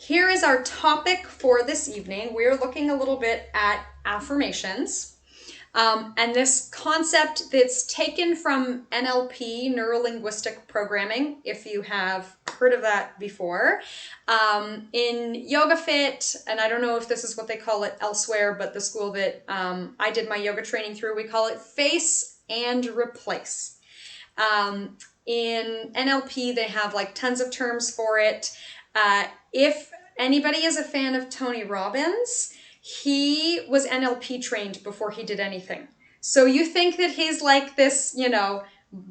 here is our topic for this evening. We're looking a little bit at affirmations. And this concept that's taken from NLP, Neuro-Linguistic Programming, if you have heard of that before. In Yoga Fit, and I don't know if this is what they call it elsewhere, but the school that I did my yoga training through, we call it face and replace. In NLP, they have like tons of terms for it. If anybody is a fan of Tony Robbins, he was NLP trained before he did anything. So you think that he's like this, you know,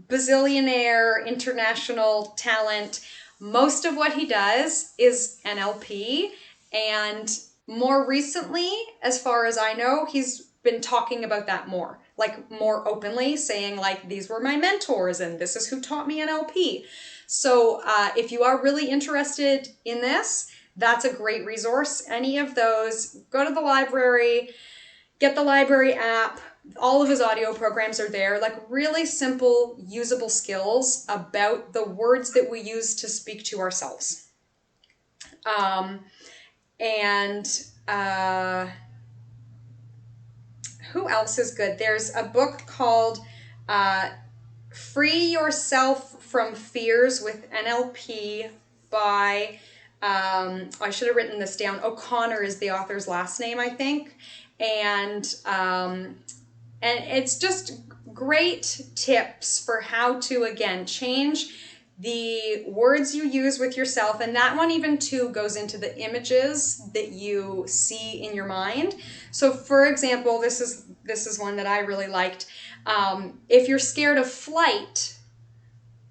bazillionaire international talent. Most of what he does is NLP. And more recently, as far as I know, he's been talking about that more, like more openly, saying like, these were my mentors and this is who taught me NLP. So if you are really interested in this, that's a great resource. Any of those, go to the library, get the library app. All of his audio programs are there, like really simple, usable skills about the words that we use to speak to ourselves. Who else is good? There's a book called Free Yourself from Fears with NLP by, I should have written this down. O'Connor is the author's last name, I think. And it's just great tips for how to, again, change the words you use with yourself. And that one even too goes into the images that you see in your mind. So for example, this is one that I really liked. If you're scared of flight,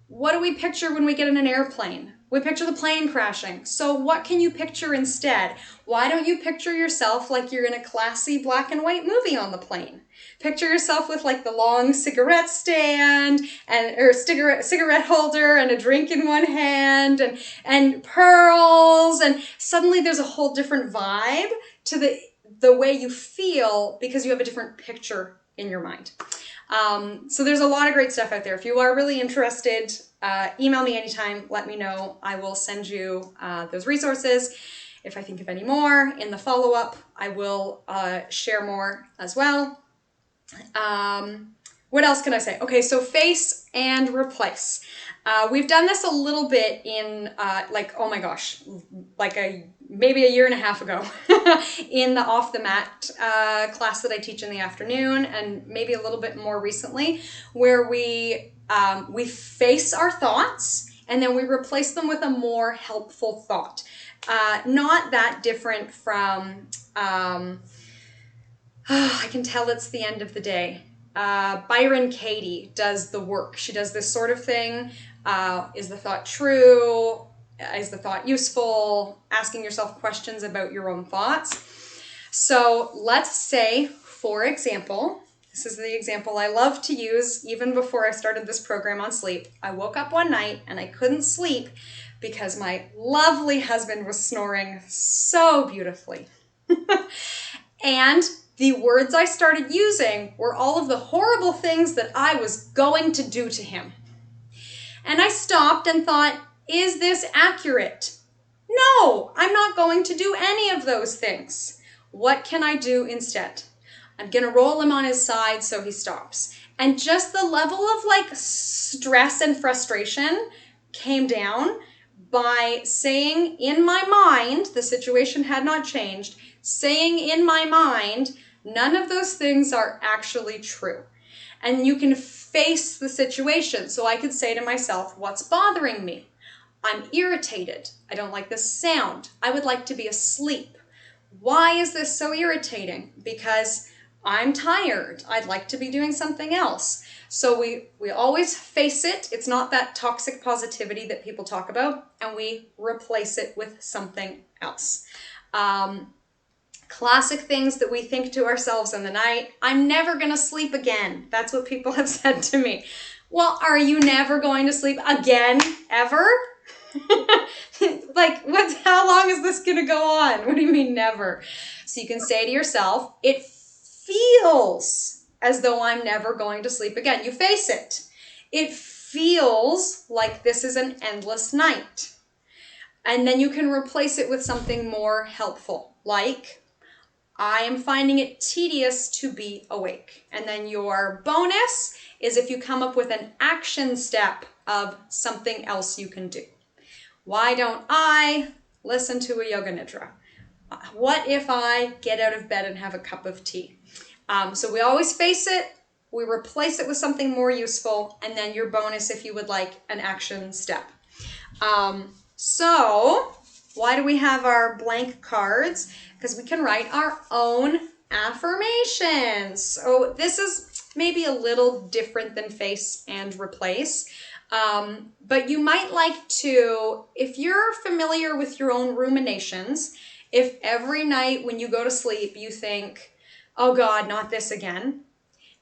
what do we picture when we get in an airplane? We picture the plane crashing. So what can you picture instead? Why don't you picture yourself like you're in a classy black and white movie on the plane? Picture yourself with like the long cigarette stand or cigarette holder and a drink in one hand and pearls, and suddenly there's a whole different vibe to the way you feel because you have a different picture in your mind. So there's a lot of great stuff out there. If you are really interested, email me anytime, let me know. I will send you those resources. If I think of any more in the follow-up, I will share more as well. What else can I say? Okay, so face and replace. We've done this a little bit in like, oh my gosh, like maybe a year and a half ago in the Off the Mat class that I teach in the afternoon, and maybe a little bit more recently, where we face our thoughts and then we replace them with a more helpful thought. Not that different from, I can tell it's the end of the day. Byron Katie does the work. She does this sort of thing. Is the thought true? Is the thought useful? Asking yourself questions about your own thoughts. So let's say, for example, this is the example I love to use even before I started this program on sleep. I woke up one night and I couldn't sleep because my lovely husband was snoring so beautifully. And the words I started using were all of the horrible things that I was going to do to him. And I stopped and thought, is this accurate? No, I'm not going to do any of those things. What can I do instead? I'm going to roll him on his side so he stops. And just the level of like stress and frustration came down by saying in my mind, the situation had not changed, saying in my mind, none of those things are actually true. And you can face the situation. So I could say to myself, what's bothering me? I'm irritated. I don't like this sound. I would like to be asleep. Why is this so irritating? Because I'm tired. I'd like to be doing something else. So we always face it. It's not that toxic positivity that people talk about, and we replace it with something else. Classic things that we think to ourselves in the night. I'm never going to sleep again. That's what people have said to me. Well, are you never going to sleep again, ever? Like, how long is this going to go on? What do you mean never? So you can say to yourself, it feels as though I'm never going to sleep again. You face it. It feels like this is an endless night. And then you can replace it with something more helpful, like, I am finding it tedious to be awake. And then your bonus is if you come up with an action step of something else you can do. Why don't I listen to a yoga nidra? What if I get out of bed and have a cup of tea? So we always face it, we replace it with something more useful, and then your bonus if you would like an action step. So why do we have our blank cards? Because we can write our own affirmations. So this is maybe a little different than face and replace. But you might like to, if you're familiar with your own ruminations, if every night when you go to sleep you think, oh God, not this again,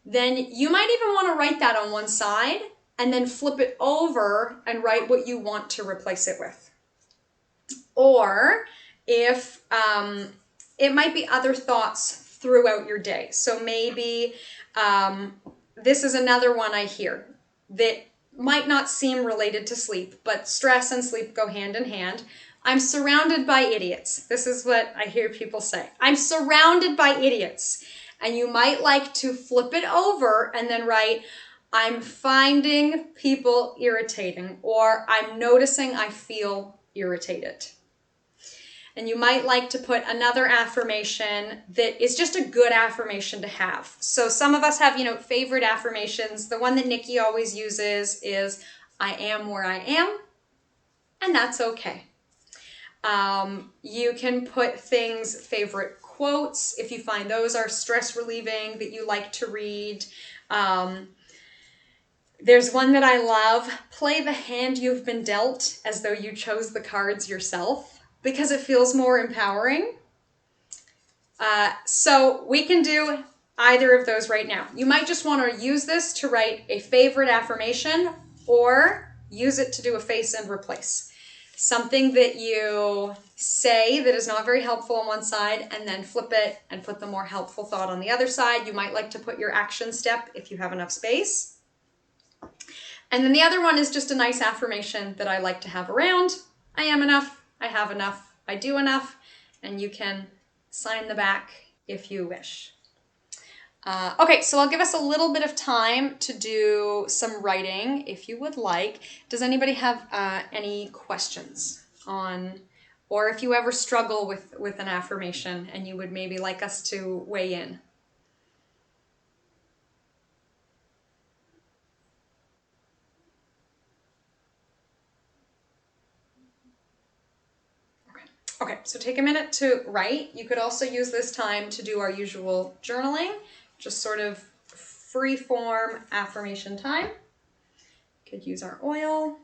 then you might even want to write that on one side and then flip it over and write what you want to replace it with. Or if it might be other thoughts throughout your day. So maybe this is another one I hear that might not seem related to sleep, but stress and sleep go hand in hand. I'm surrounded by idiots. This is what I hear people say. I'm surrounded by idiots. And you might like to flip it over and then write, I'm finding people irritating, or I'm noticing I feel irritated. And you might like to put another affirmation that is just a good affirmation to have. So some of us have, favorite affirmations. The one that Nikki always uses is, I am where I am, and that's okay. You can put things, favorite quotes, if you find those are stress relieving that you like to read. There's one that I love, play the hand you've been dealt as though you chose the cards yourself, because it feels more empowering. So we can do either of those right now. You might just want to use this to write a favorite affirmation or use it to do a face and replace. Something that you say that is not very helpful on one side and then flip it and put the more helpful thought on the other side. You might like to put your action step if you have enough space. And then the other one is just a nice affirmation that I like to have around. I am enough, I have enough, I do enough, and you can sign the back if you wish. Okay, so I'll give us a little bit of time to do some writing if you would like. Does anybody have any questions on, or if you ever struggle with an affirmation and you would maybe like us to weigh in? Okay, so take a minute to write. You could also use this time to do our usual journaling, just sort of free form affirmation time. Could use our oil.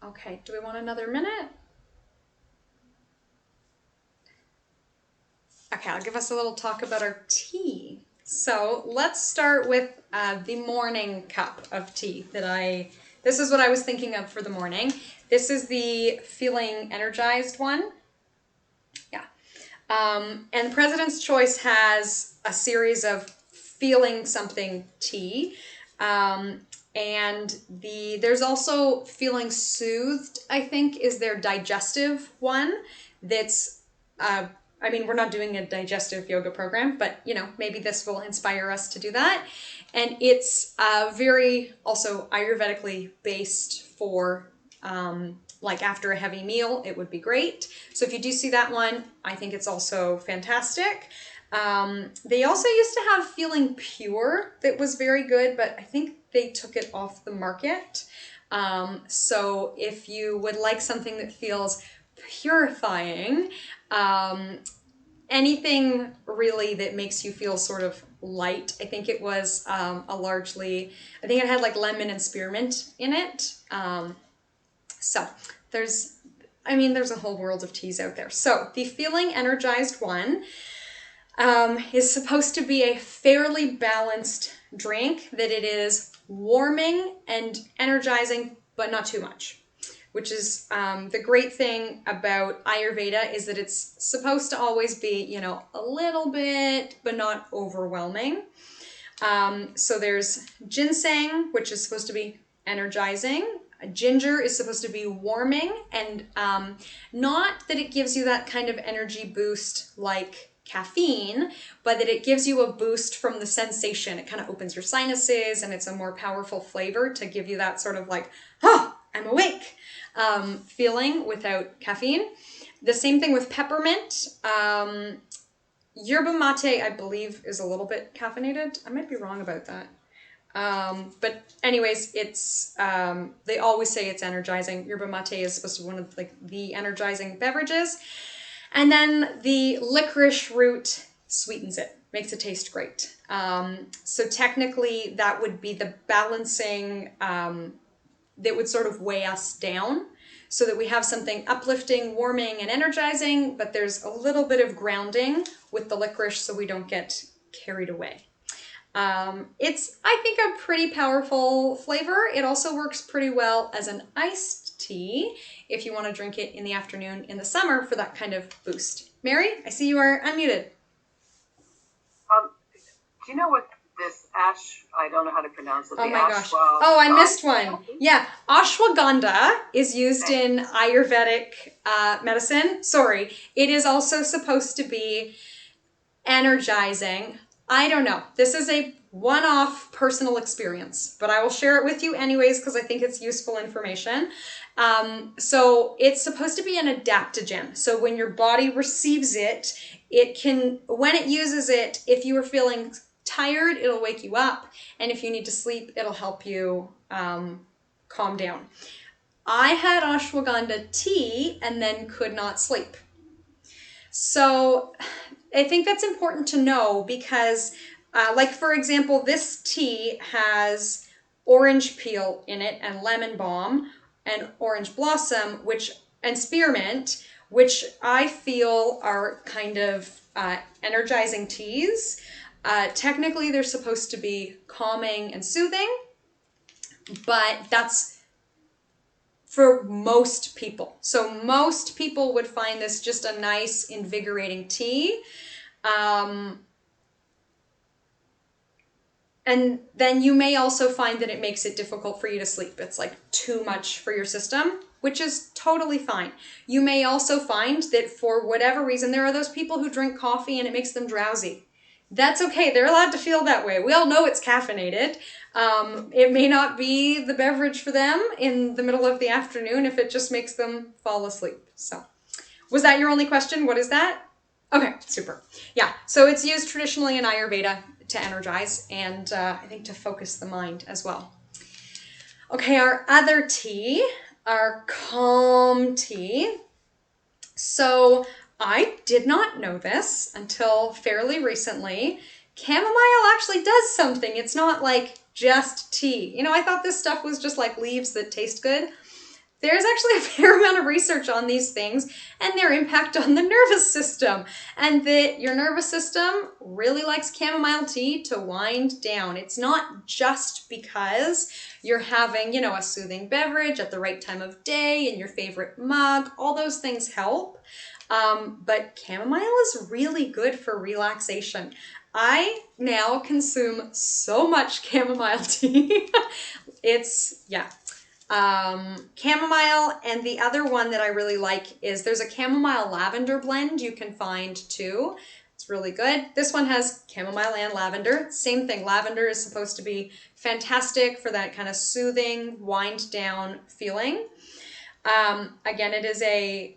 Okay, do we want another minute? Okay, I'll give us a little talk about our tea. So let's start with the morning cup of tea this is what I was thinking of for the morning. This is the Feeling Energized one. Yeah. And President's Choice has a series of feeling something tea. And there's also Feeling Soothed, I think, is their digestive one. That's, I mean, we're not doing a digestive yoga program, but you know, maybe this will inspire us to do that. And it's very also Ayurvedically based for like after a heavy meal, it would be great. So if you do see that one, I think it's also fantastic. They also used to have Feeling Pure that was very good, but I think they took it off the market. So if you would like something that feels purifying, anything really that makes you feel sort of light, I think it was I think it had like lemon and spearmint in it. So there's a whole world of teas out there. So the Feeling Energized one is supposed to be a fairly balanced drink, that it is warming and energizing, but not too much. Which is the great thing about Ayurveda is that it's supposed to always be, you know, a little bit, but not overwhelming. So there's ginseng, which is supposed to be energizing. Ginger is supposed to be warming, and not that it gives you that kind of energy boost like caffeine, but that it gives you a boost from the sensation. It kind of opens your sinuses, and it's a more powerful flavor to give you that sort of like, oh, I'm awake feeling without caffeine. The same thing with peppermint. Yerba mate, I believe, is a little bit caffeinated. I might be wrong about that. But anyways, it's, they always say it's energizing. Yerba mate is supposed to be one of like the energizing beverages. And then the licorice root sweetens it, makes it taste great. So technically that would be the balancing, that would sort of weigh us down so that we have something uplifting, warming, and energizing, but there's a little bit of grounding with the licorice so we don't get carried away. It's, I think, a pretty powerful flavor. It also works pretty well as an iced tea if you want to drink it in the afternoon in the summer for that kind of boost. Mary, I see you are unmuted. Do you know what this I don't know how to pronounce it. Oh my gosh. Oh, I missed one. Yeah. Ashwagandha is used in Ayurvedic medicine. Sorry. It is also supposed to be energizing. I don't know. This is a one-off personal experience, but I will share it with you anyways because I think it's useful information. So it's supposed to be an adaptogen. So when your body receives it, it can, when it uses it, if you are feeling tired, it'll wake you up. And if you need to sleep, it'll help you calm down. I had ashwagandha tea and then could not sleep. So I think that's important to know because, like for example, this tea has orange peel in it and lemon balm and orange blossom, and spearmint, which I feel are kind of energizing teas. Technically, they're supposed to be calming and soothing, but that's for most people. So most people would find this just a nice, invigorating tea. And then you may also find that it makes it difficult for you to sleep. It's like too much for your system, which is totally fine. You may also find that for whatever reason, there are those people who drink coffee and it makes them drowsy. That's okay. They're allowed to feel that way. We all know it's caffeinated. It may not be the beverage for them in the middle of the afternoon if it just makes them fall asleep. So, was that your only question? What is that? Okay, super. Yeah, so it's used traditionally in Ayurveda to energize and I think to focus the mind as well. Okay, our other tea, our calm tea. So I did not know this until fairly recently. Chamomile actually does something. It's not like just tea. You know, I thought this stuff was just like leaves that taste good. there's actually a fair amount of research on these things and their impact on the nervous system, and that your nervous system really likes chamomile tea to wind down. It's not just because you're having, a soothing beverage at the right time of day in your favorite mug. All those things help. But chamomile is really good for relaxation. I now consume so much chamomile tea. It's, yeah. Chamomile, and the other one that I really like is there's a chamomile lavender blend you can find too. It's really good. This one has chamomile and lavender. Same thing. Lavender is supposed to be fantastic for that kind of soothing, wind down feeling. Again, it is a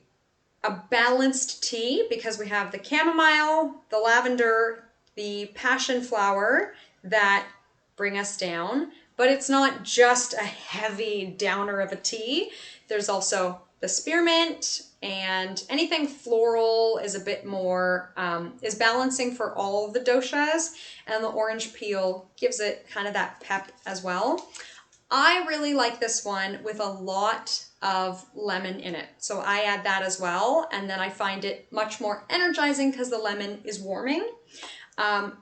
balanced tea because we have the chamomile, the lavender, the passion flower that bring us down, but it's not just a heavy downer of a tea. There's also the spearmint, and anything floral is a bit more, is balancing for all of the doshas, and the orange peel gives it kind of that pep as well. I really like this one with a lot of lemon in it. So I add that as well, and then I find it much more energizing because the lemon is warming.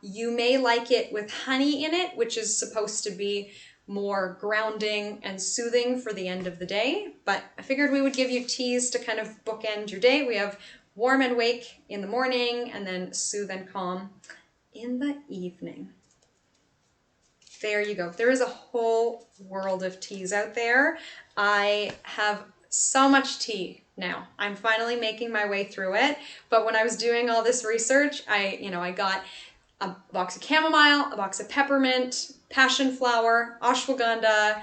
You may like it with honey in it, which is supposed to be more grounding and soothing for the end of the day. But I figured we would give you teas to kind of bookend your day. We have warm and wake in the morning, and then soothe and calm in the evening. There you go. There is a whole world of teas out there. I have so much tea now. I'm finally making my way through it. But when I was doing all this research, I got a box of chamomile, a box of peppermint, passion flower, ashwagandha,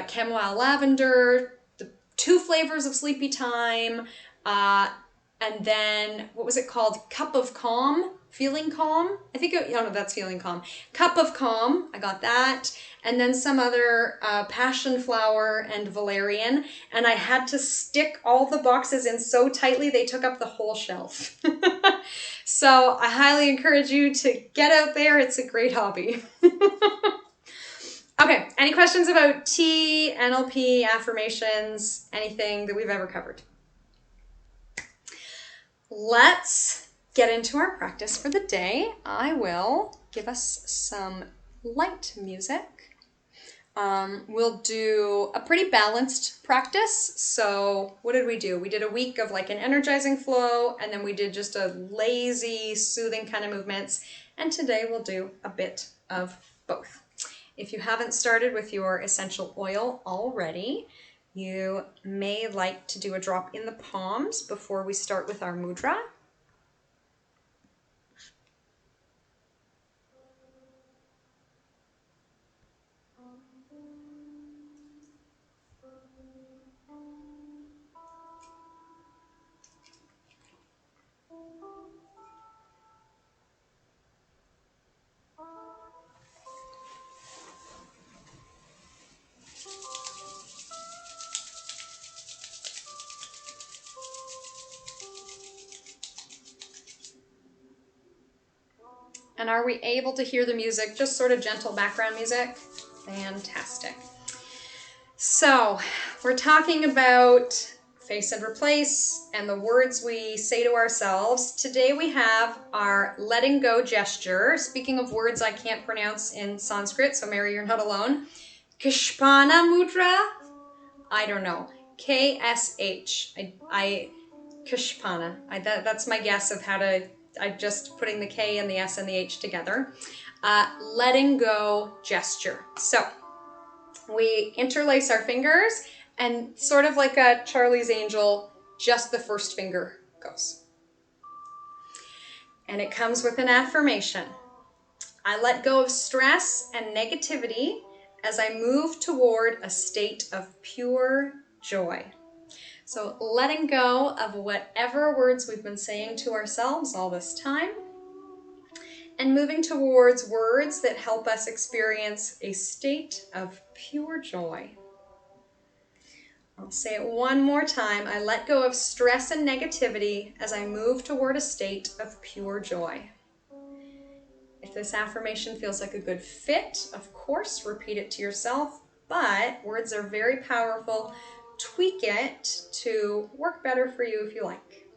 chamomile lavender, the 2 flavors of sleepy thyme, and then, what was it called? Cup of Calm? Feeling Calm? I think, no, that's Feeling Calm. Cup of Calm, I got that. And then some other passion flower and valerian. And I had to stick all the boxes in so tightly they took up the whole shelf. So I highly encourage you to get out there. It's a great hobby. Okay, any questions about tea, NLP, affirmations, anything that we've ever covered? Let's get into our practice for the day. I will give us some light music. We'll do a pretty balanced practice. So what did we do? We did a week of like an energizing flow, and then we did just a lazy, soothing kind of movements. And today we'll do a bit of both. If you haven't started with your essential oil already, you may like to do a drop in the palms before we start with our mudra. And are we able to hear the music? Just sort of gentle background music? Fantastic. So we're talking about face and replace and the words we say to ourselves. Today we have our letting go gesture. Speaking of words I can't pronounce in Sanskrit, so Mary, you're not alone. Kshpana mudra? I don't know. KSH. Kshpana. That's my guess of how to... I'm just putting the K and the S and the H together. Letting go gesture. So we interlace our fingers, and sort of like a Charlie's Angel, just the first finger goes. And it comes with an affirmation. I let go of stress and negativity as I move toward a state of pure joy. So letting go of whatever words we've been saying to ourselves all this time, and moving towards words that help us experience a state of pure joy. I'll say it one more time. I let go of stress and negativity as I move toward a state of pure joy. If this affirmation feels like a good fit, of course, repeat it to yourself, but words are very powerful tweak it to work better for you if you like.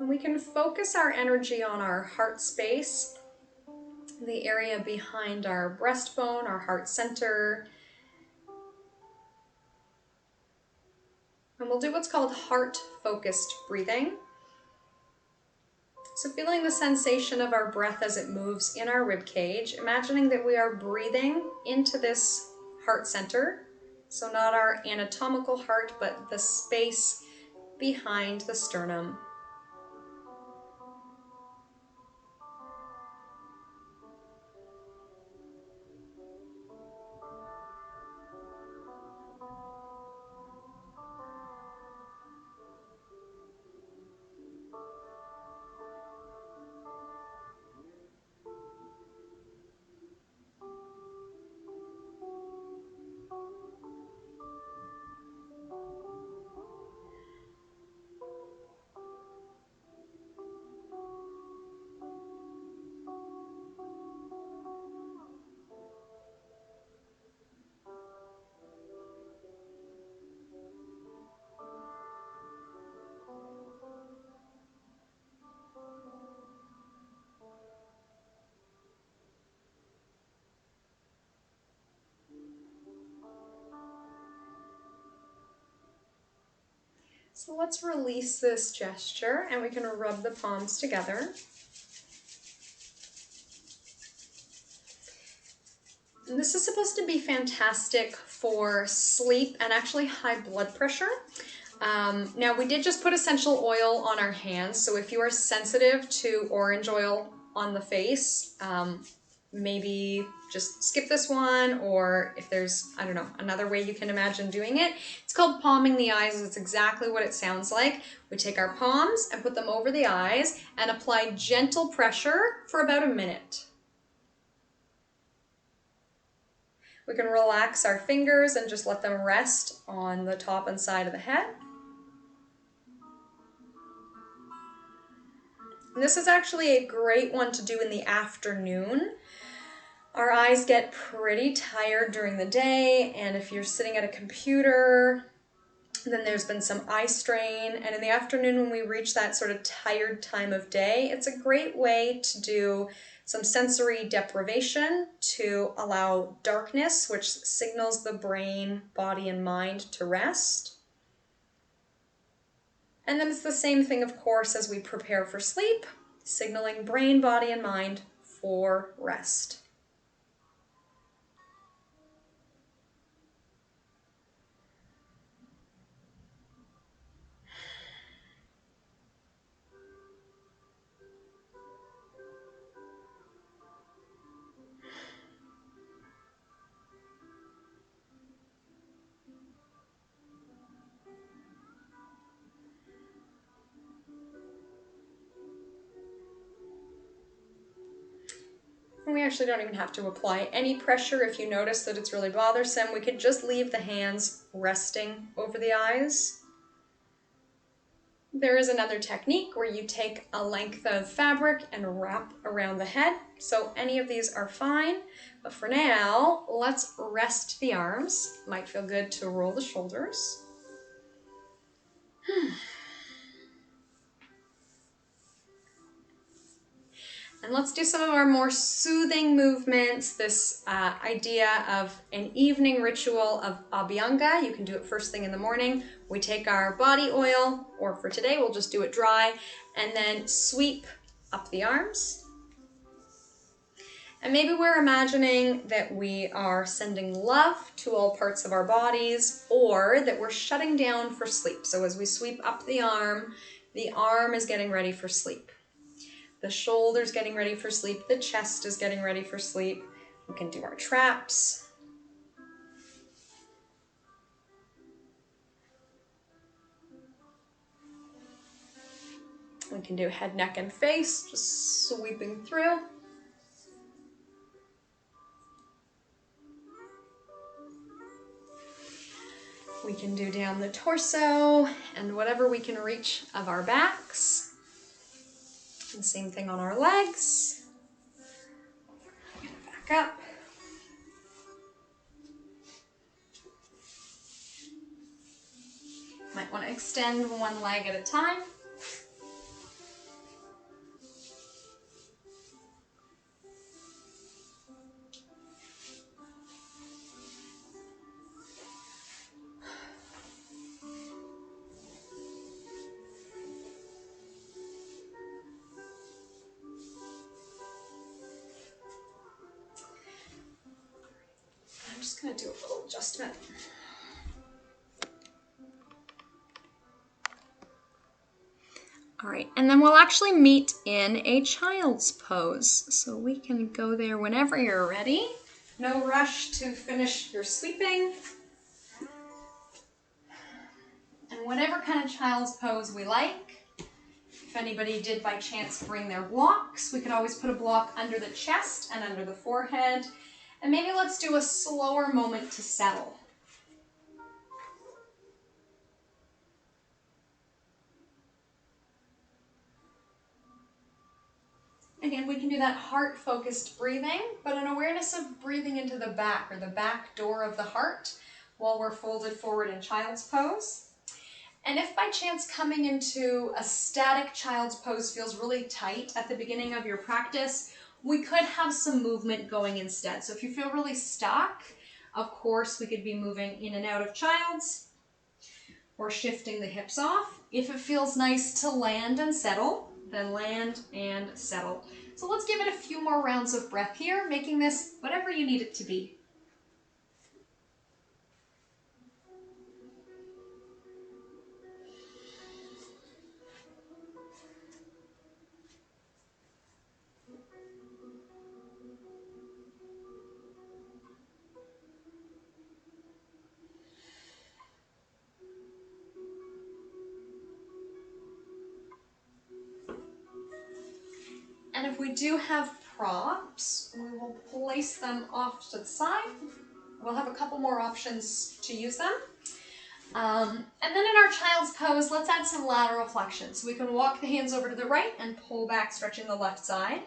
And we can focus our energy on our heart space, the area behind our breastbone, our heart center. And we'll do what's called heart-focused breathing. So feeling the sensation of our breath as it moves in our rib cage, imagining that we are breathing into this heart center. So not our anatomical heart, but the space behind the sternum. So let's release this gesture and we can rub the palms together. And this is supposed to be fantastic for sleep and actually high blood pressure. Now we did just put essential oil on our hands, so if you are sensitive to orange oil on the face, maybe just skip this one, or if there's, I don't know, another way you can imagine doing it. It's called palming the eyes. It's exactly what it sounds like. We take our palms and put them over the eyes and apply gentle pressure for about a minute. We can relax our fingers and just let them rest on the top and side of the head. And this is actually a great one to do in the afternoon. Our eyes get pretty tired during the day, and if you're sitting at a computer, then there's been some eye strain, and in the afternoon when we reach that sort of tired time of day, it's a great way to do some sensory deprivation to allow darkness, which signals the brain, body, and mind to rest. And then it's the same thing, of course, as we prepare for sleep, signaling brain, body, and mind for rest. And we actually don't even have to apply any pressure. If you notice that it's really bothersome, we could just leave the hands resting over the eyes. There is another technique where you take a length of fabric and wrap around the head. So any of these are fine, but for now, let's rest the arms. Might feel good to roll the shoulders. And let's do some of our more soothing movements, this idea of an evening ritual of Abhyanga. You can do it first thing in the morning. We take our body oil, or for today, we'll just do it dry, and then sweep up the arms. And maybe we're imagining that we are sending love to all parts of our bodies, or that we're shutting down for sleep. So as we sweep up the arm is getting ready for sleep. The shoulder's getting ready for sleep. The chest is getting ready for sleep. We can do our traps. We can do head, neck, and face, just sweeping through. We can do down the torso and whatever we can reach of our backs. And same thing on our legs. Back up. Might want to extend one leg at a time. I'm just going to do a little adjustment. All right, and then we'll actually meet in a child's pose. So we can go there whenever you're ready. No rush to finish your sweeping. And whatever kind of child's pose we like. If anybody did by chance bring their blocks, we could always put a block under the chest and under the forehead. And maybe let's do a slower moment to settle. Again, we can do that heart-focused breathing, but an awareness of breathing into the back or the back door of the heart while we're folded forward in child's pose. And if by chance coming into a static child's pose feels really tight at the beginning of your practice, we could have some movement going instead. So if you feel really stuck, of course, we could be moving in and out of child's or shifting the hips off. If it feels nice to land and settle, then land and settle. So let's give it a few more rounds of breath here, making this whatever you need it to be. And if we do have props, we will place them off to the side. We'll have a couple more options to use them. And then in our child's pose, let's add some lateral flexion. So we can walk the hands over to the right and pull back, stretching the left side.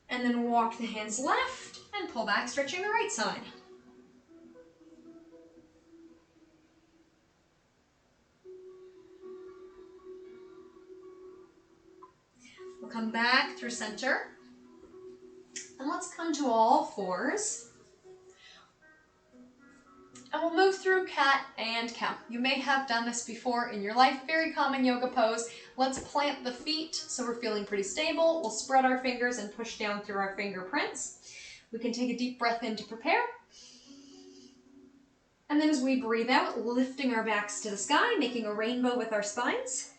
And then walk the hands left and pull back, stretching the right side. We'll come back through center. And let's come to all fours. And we'll move through cat and cow. You may have done this before in your life. Very common yoga pose. Let's plant the feet so we're feeling pretty stable. We'll spread our fingers and push down through our fingerprints. We can take a deep breath in to prepare. And then as we breathe out, lifting our backs to the sky, making a rainbow with our spines.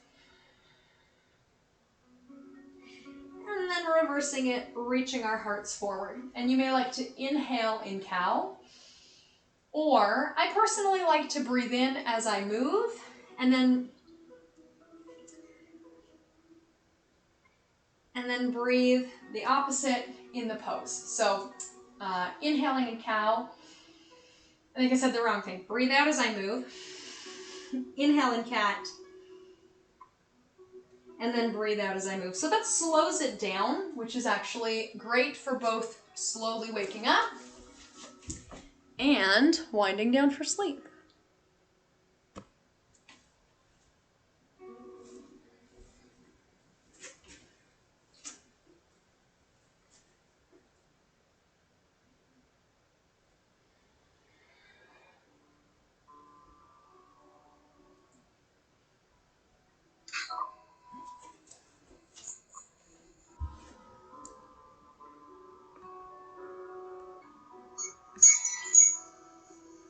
And then reversing it, reaching our hearts forward. And you may like to inhale in cow. Or I personally like to breathe in as I move and then breathe the opposite in the pose. So inhaling in cow. I think I said the wrong thing. Breathe out as I move. Inhale in cat. And then breathe out as I move. So that slows it down, which is actually great for both slowly waking up and winding down for sleep.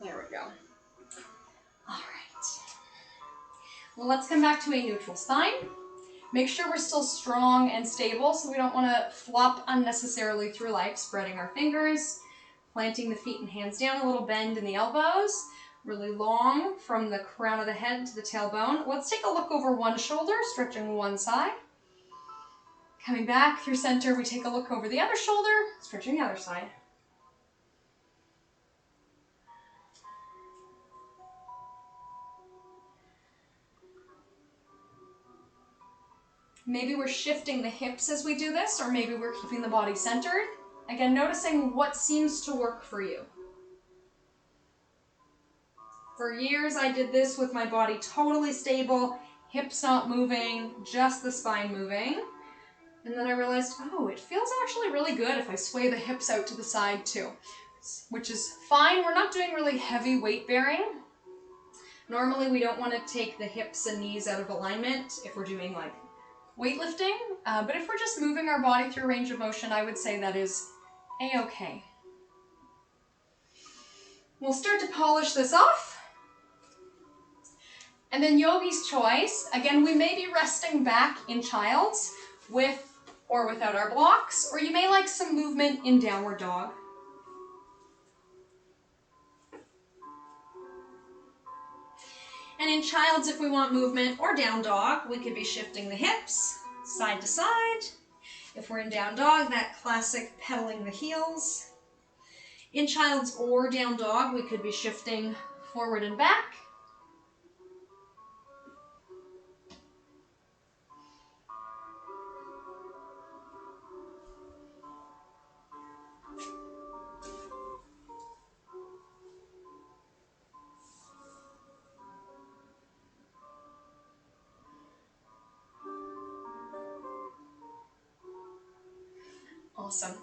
There we go. All right. Well, let's come back to a neutral spine. Make sure we're still strong and stable, so we don't want to flop unnecessarily through life, spreading our fingers, planting the feet and hands down, a little bend in the elbows. really long from the crown of the head to the tailbone. Let's take a look over one shoulder, stretching one side. Coming back through center, we take a look over the other shoulder, stretching the other side. Maybe we're shifting the hips as we do this, or maybe we're keeping the body centered. Again, noticing what seems to work for you. For years, I did this with my body totally stable, hips not moving, just the spine moving. And then I realized, oh, it feels actually really good if I sway the hips out to the side too, which is fine. We're not doing really heavy weight bearing. Normally, we don't want to take the hips and knees out of alignment if we're doing like weightlifting, but if we're just moving our body through range of motion, I would say that is a-okay. We'll start to polish this off. And then yogi's choice. Again, we may be resting back in child's with or without our blocks, or you may like some movement in downward dog. And in child's, if we want movement or down dog, we could be shifting the hips side to side. If we're in down dog, that classic pedaling the heels. In child's or down dog, we could be shifting forward and back. Awesome.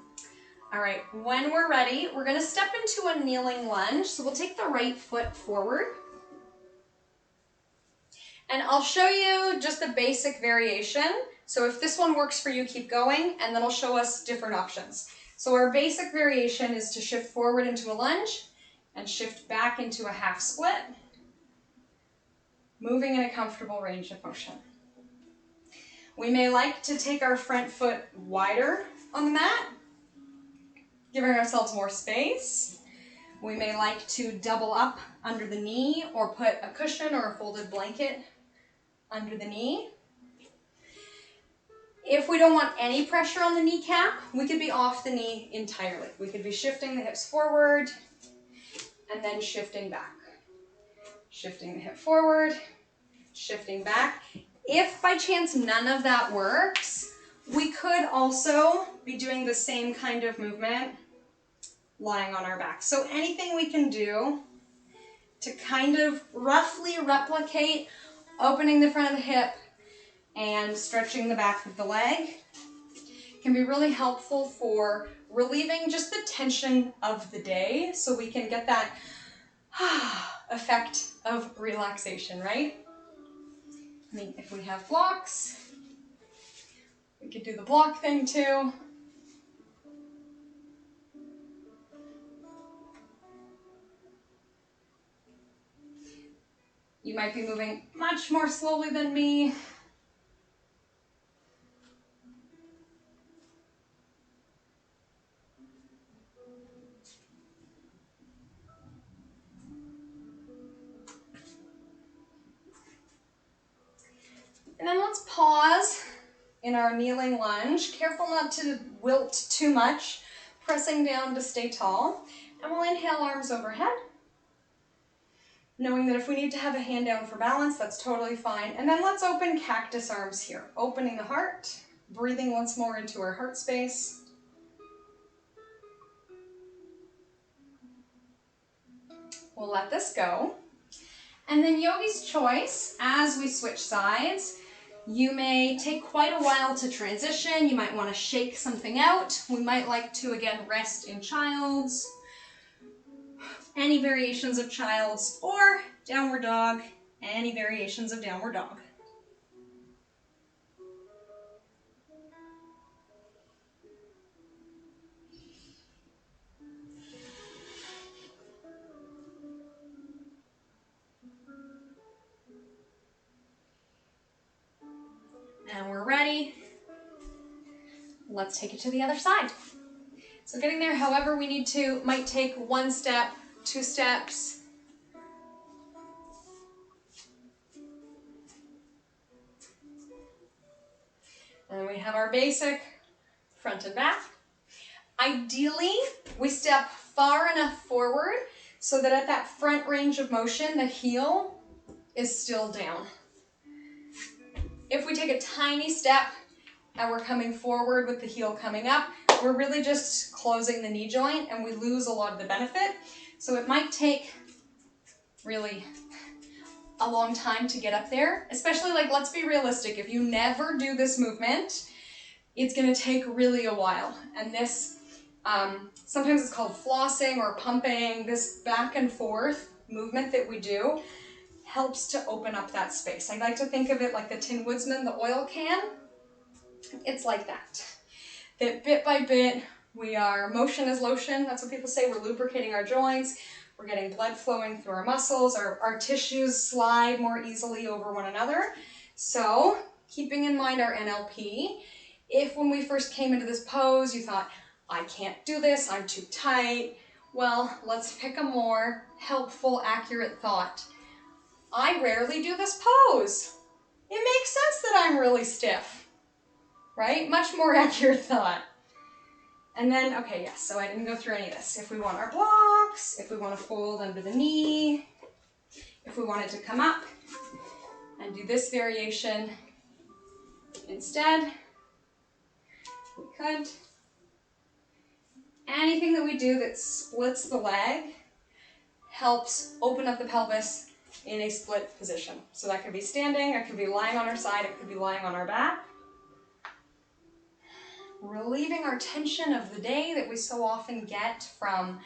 All right, when we're ready, we're gonna step into a kneeling lunge. So we'll take the right foot forward. And I'll show you just a basic variation. So if this one works for you, keep going, and then I'll show us different options. So our basic variation is to shift forward into a lunge and shift back into a half split, moving in a comfortable range of motion. We may like to take our front foot wider on the mat, giving ourselves more space. We may like to double up under the knee or put a cushion or a folded blanket under the knee. If we don't want any pressure on the kneecap, we could be off the knee entirely. We could be shifting the hips forward and then shifting back. Shifting the hip forward, shifting back. If by chance none of that works, we could also be doing the same kind of movement lying on our back. So anything we can do to kind of roughly replicate opening the front of the hip and stretching the back of the leg can be really helpful for relieving just the tension of the day so we can get that effect of relaxation, right? I mean, if we have blocks, we could do the block thing too. You might be moving much more slowly than me. And then let's pause in our kneeling lunge. Careful not to wilt too much, pressing down to stay tall. And we'll inhale, arms overhead. Knowing that if we need to have a hand down for balance, that's totally fine. And then let's open cactus arms here. Opening the heart, breathing once more into our heart space. We'll let this go. And then yogi's choice, as we switch sides, you may take quite a while to transition. You might want to shake something out. We might like to, again, rest in child's, any variations of child's, or downward dog, any variations of downward dog. And we're ready. Let's take it to the other side. So getting there however we need to, might take 1 step, 2 steps. And then we have our basic front and back. Ideally, we step far enough forward so that at that front range of motion, the heel is still down. If we take a tiny step and we're coming forward with the heel coming up, we're really just closing the knee joint and we lose a lot of the benefit. So it might take really a long time to get up there, especially like, let's be realistic. If you never do this movement, it's gonna take really a while. And this, sometimes it's called flossing or pumping. This back and forth movement that we do helps to open up that space. I like to think of it like the Tin Woodsman, the oil can. It's like that. That bit by bit, we are motion is lotion. That's what people say. We're lubricating our joints. We're getting blood flowing through our muscles. Our tissues slide more easily over one another. So keeping in mind our NLP, if when we first came into this pose, you thought, I can't do this, I'm too tight, well, let's pick a more helpful, accurate thought. I rarely do this pose. It makes sense that I'm really stiff, right? Much more accurate thought. And then, okay, yes, so I didn't go through any of this. If we want our blocks, if we want to fold under the knee, if we wanted to come up and do this variation instead, we could. Anything that we do that splits the leg helps open up the pelvis in a split position. So that could be standing, it could be lying on our side, it could be lying on our back. Relieving our tension of the day that we so often get from,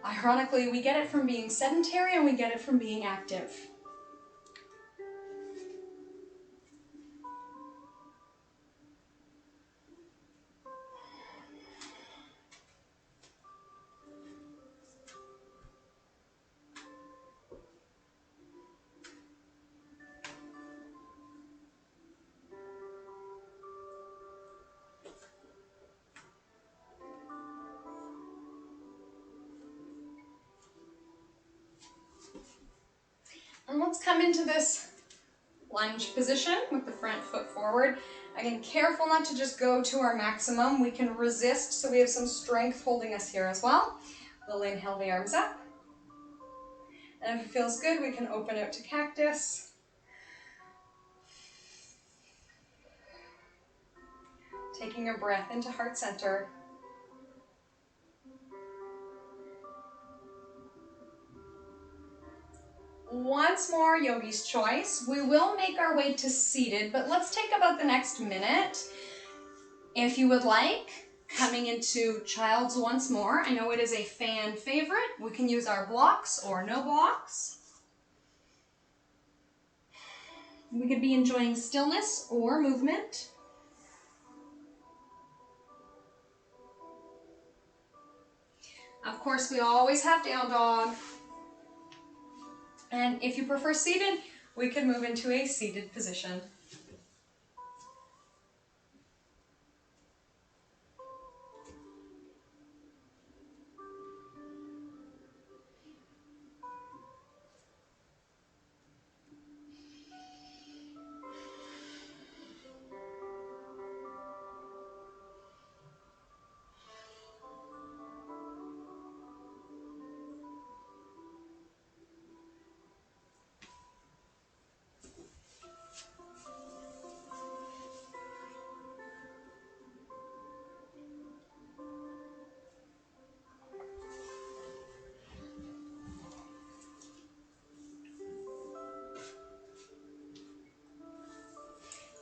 ironically, we get it from being sedentary and we get it from being active. And let's come into this lunge position with the front foot forward. Again, careful not to just go to our maximum. We can resist, so we have some strength holding us here as well. We'll inhale the arms up. And if it feels good, we can open out to cactus. Taking a breath into heart center. Once more, yogi's choice. We will make our way to seated, but let's take about the next minute. If you would like, coming into child's once more. I know it is a fan favorite. We can use our blocks or no blocks. We could be enjoying stillness or movement. Of course, we always have down dog. And if you prefer seated, we can move into a seated position.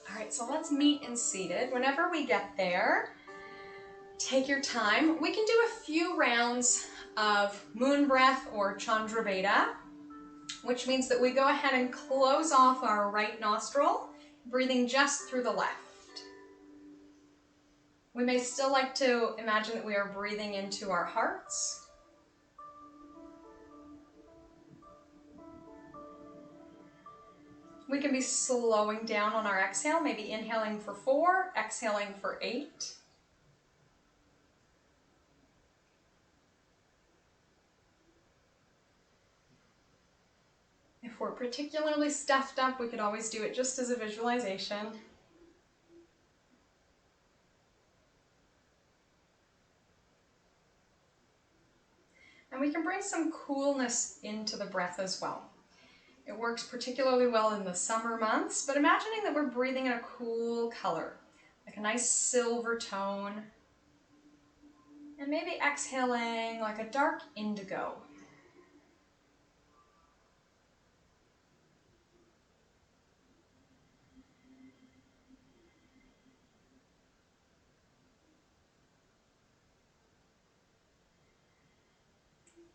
All right, so let's meet in seated. Whenever we get there, take your time. We can do a few rounds of moon breath or Chandraveda, which means that we go ahead and close off our right nostril, breathing just through the left. We may still like to imagine that we are breathing into our hearts. We can be slowing down on our exhale, maybe inhaling for 4, exhaling for 8. If we're particularly stuffed up, we could always do it just as a visualization. we can bring some coolness into the breath as well. It works particularly well in the summer months, but imagining that we're breathing in a cool color, like a nice silver tone, and maybe exhaling like a dark indigo.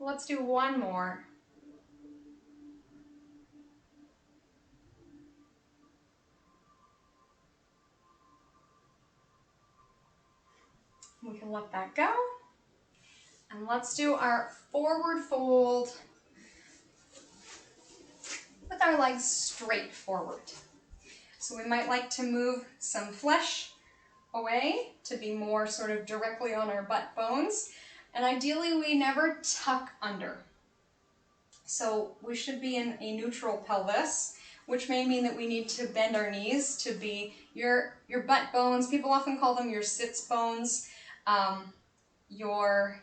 Let's do one more. We can let that go. And let's do our forward fold with our legs straight forward. So we might like to move some flesh away to be more sort of directly on our butt bones. And ideally we never tuck under. So we should be in a neutral pelvis, which may mean that we need to bend our knees to be your butt bones. People often call them your sits bones, your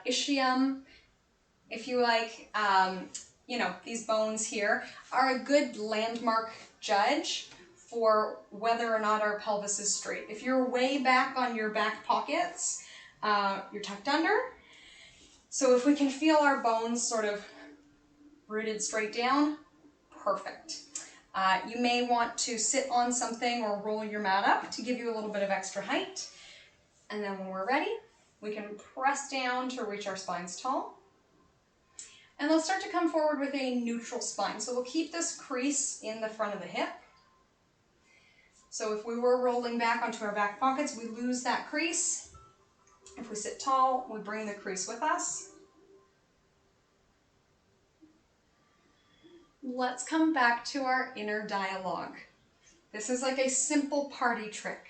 ischium, if you like. You know, these bones here are a good landmark judge for whether or not our pelvis is straight. If you're way back on your back pockets, you're tucked under. So if we can feel our bones sort of rooted straight down, perfect. You may want to sit on something or roll your mat up to give you a little bit of extra height. And then when we're ready, we can press down to reach our spines tall. And let's start to come forward with a neutral spine. So we'll keep this crease in the front of the hip. So if we were rolling back onto our back pockets, we lose that crease. If we sit tall, we bring the crease with us. Let's come back to our inner dialogue. This is like a simple party trick.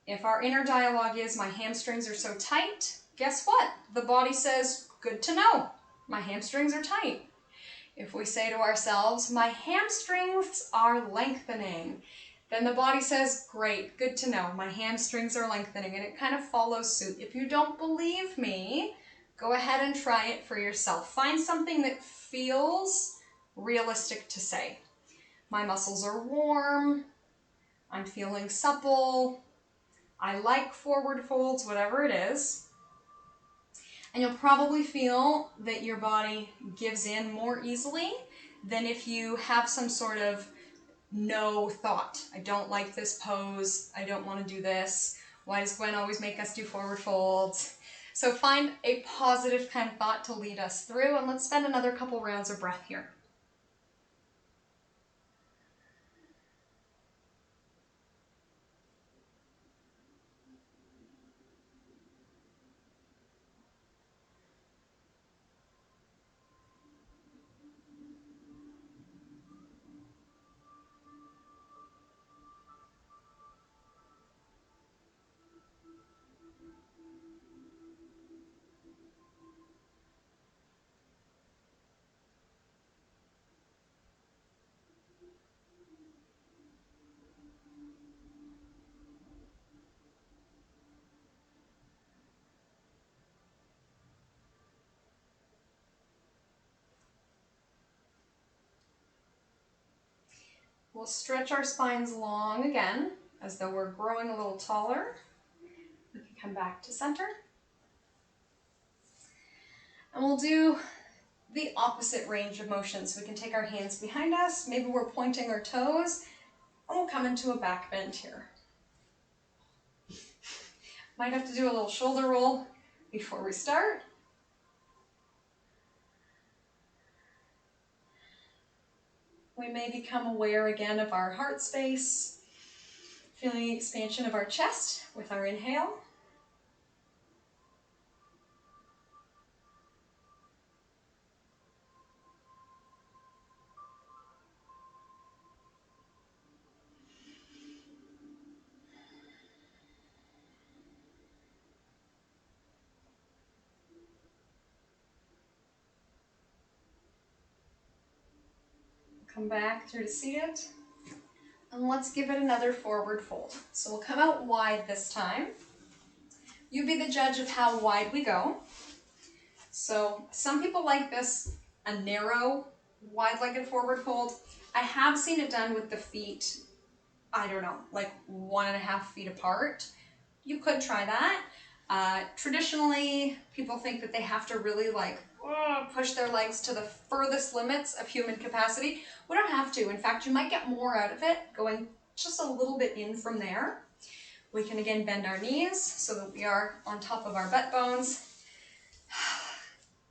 If our inner dialogue is, my hamstrings are so tight, guess what? The body says, good to know, my hamstrings are tight. If we say to ourselves, my hamstrings are lengthening, then the body says, great, good to know, my hamstrings are lengthening, and it kind of follows suit. If you don't believe me, go ahead and try it for yourself. Find something that feels realistic to say. My muscles are warm, I'm feeling supple, I like forward folds, whatever it is. And you'll probably feel that your body gives in more easily than if you have some sort of no thought. I don't like this pose. I don't want to do this. Why does Gwen always make us do forward folds? So find a positive kind of thought to lead us through, and let's spend another couple rounds of breath here. We'll stretch our spines long again, as though we're growing a little taller. We can come back to center. And we'll do the opposite range of motion. So we can take our hands behind us, maybe we're pointing our toes, and we'll come into a back bend here. Might have to do a little shoulder roll before we start. We may become aware again of our heart space, feeling the expansion of our chest with our inhale. Come back through to seated. And let's give it another forward fold. So we'll come out wide this time. You be the judge of how wide we go. So some people like this, a narrow, wide-legged forward fold. I have seen it done with the feet, I don't know, like 1.5 feet apart. You could try that. Traditionally, people think that they have to really like push their legs to the furthest limits of human capacity. We don't have to. In fact, you might get more out of it going just a little bit in from there. We can again bend our knees so that we are on top of our butt bones.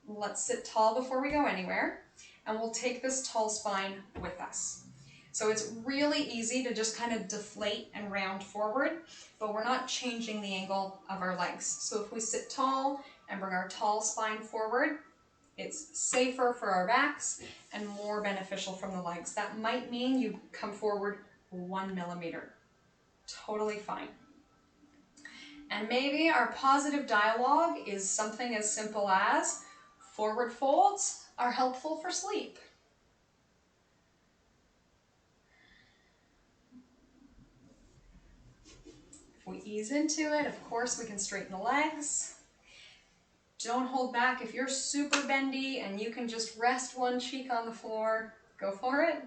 Let's sit tall before we go anywhere, and we'll take this tall spine with us. So it's really easy to just kind of deflate and round forward, but we're not changing the angle of our legs. So if we sit tall and bring our tall spine forward, it's safer for our backs and more beneficial from the legs. That might mean you come forward 1 millimeter. Totally fine. And maybe our positive dialogue is something as simple as forward folds are helpful for sleep. If we ease into it, of course, we can straighten the legs. Don't hold back. If you're super bendy and you can just rest one cheek on the floor, go for it.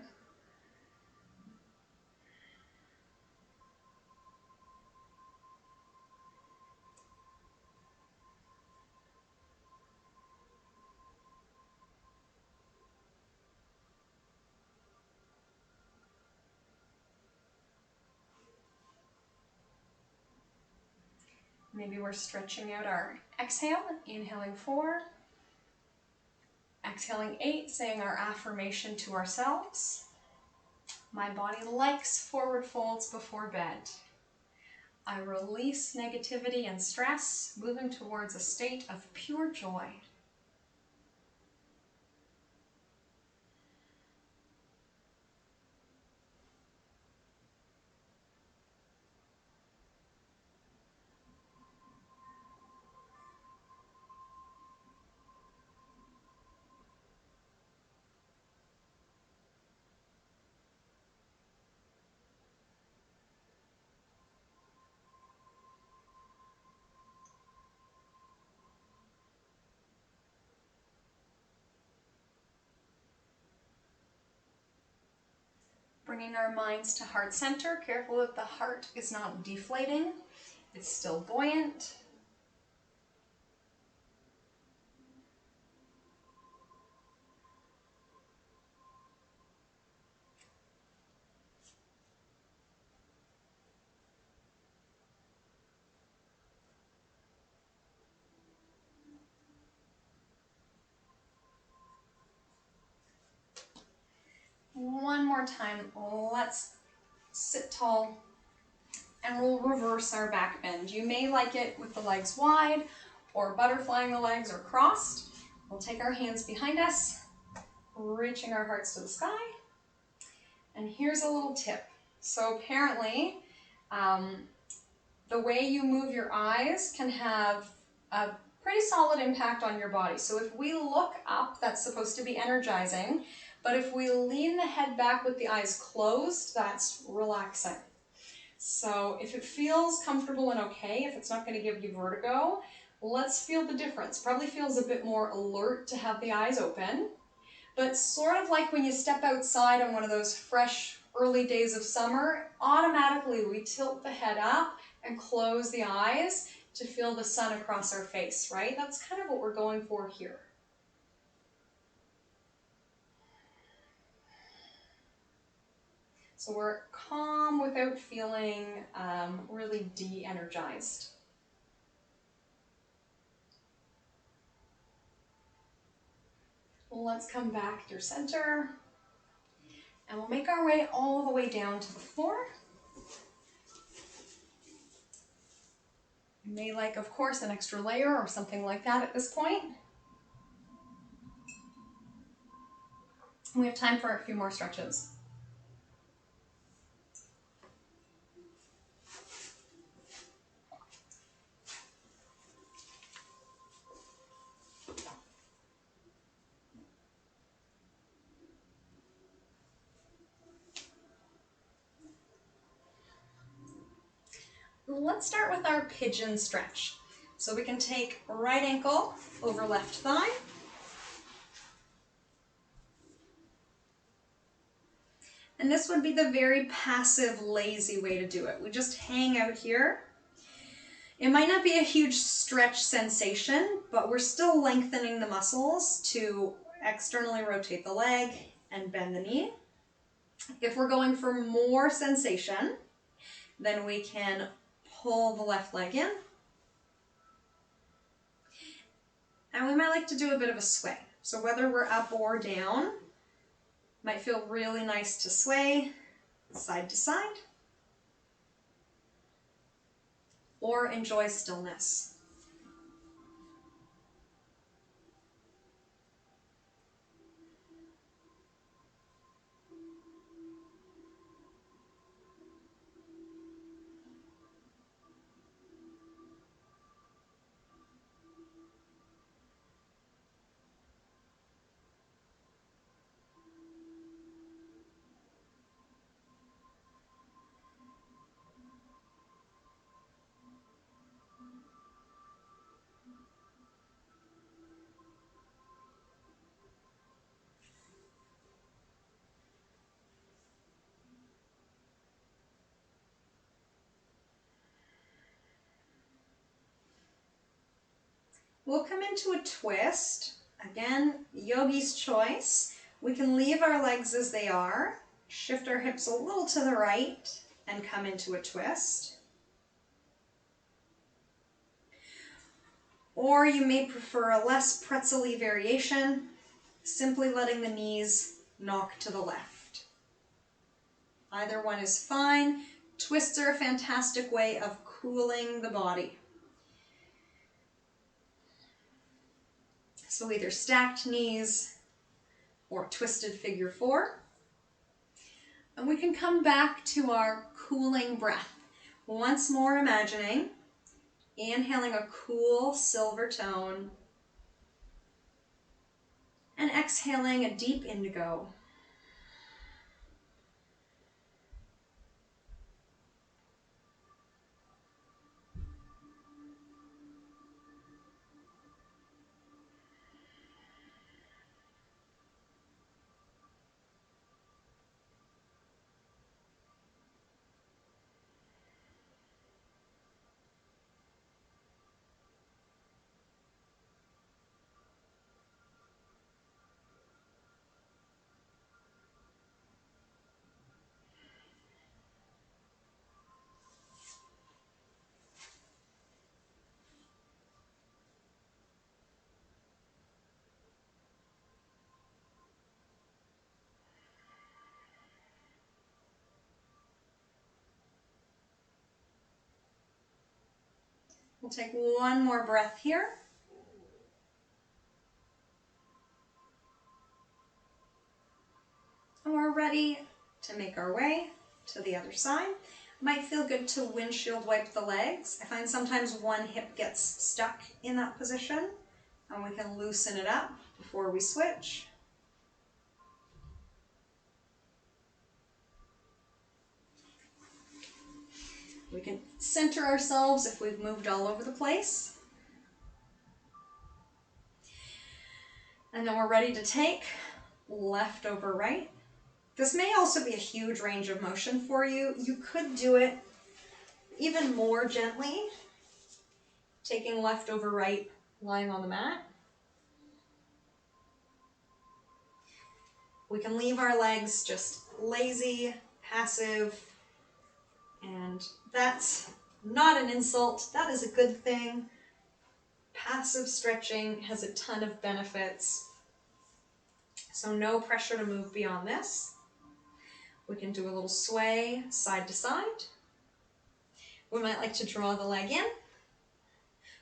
Maybe we're stretching out our exhale, inhaling 4, exhaling 8, saying our affirmation to ourselves. My body likes forward folds before bed. I release negativity and stress, moving towards a state of pure joy. Bringing our minds to heart center, careful that the heart is not deflating, it's still buoyant. One more time, let's sit tall and we'll reverse our back bend. You may like it with the legs wide or butterflying the legs or crossed. We'll take our hands behind us, reaching our hearts to the sky. And here's a little tip. So apparently, the way you move your eyes can have a pretty solid impact on your body. So if we look up, that's supposed to be energizing, but if we lean the head back with the eyes closed, that's relaxing. So if it feels comfortable and okay, if it's not going to give you vertigo, let's feel the difference. Probably feels a bit more alert to have the eyes open, but sort of like when you step outside on one of those fresh early days of summer, automatically we tilt the head up and close the eyes to feel the sun across our face, right? That's kind of what we're going for here. So we're calm without feeling really de-energized. Let's come back through center, and we'll make our way all the way down to the floor. You may like, of course, an extra layer or something like that at this point. We have time for a few more stretches. Let's start with our pigeon stretch. So we can take right ankle over left thigh. And this would be the very passive, lazy way to do it. We just hang out here. It might not be a huge stretch sensation, but we're still lengthening the muscles to externally rotate the leg and bend the knee. If we're going for more sensation, then we can pull the left leg in. And we might like to do a bit of a sway. So whether we're up or down, might feel really nice to sway side to side, or enjoy stillness. We'll come into a twist. Again, yogi's choice. We can leave our legs as they are, shift our hips a little to the right, and come into a twist. Or you may prefer a less pretzel-y variation, simply letting the knees knock to the left. Either one is fine. Twists are a fantastic way of cooling the body. So either stacked knees or twisted figure four. And we can come back to our cooling breath. Once more imagining, inhaling a cool silver tone and exhaling a deep indigo. We'll take one more breath here. And we're ready to make our way to the other side. Might feel good to windshield wipe the legs. I find sometimes one hip gets stuck in that position, and we can loosen it up before we switch. We can center ourselves if we've moved all over the place. And then we're ready to take left over right. This may also be a huge range of motion for you. You could do it even more gently, taking left over right, lying on the mat. We can leave our legs just lazy, passive, and that's not an insult. That is a good thing. Passive stretching has a ton of benefits, so no pressure to move beyond this. We can do a little sway side to side. We might like to draw the leg in,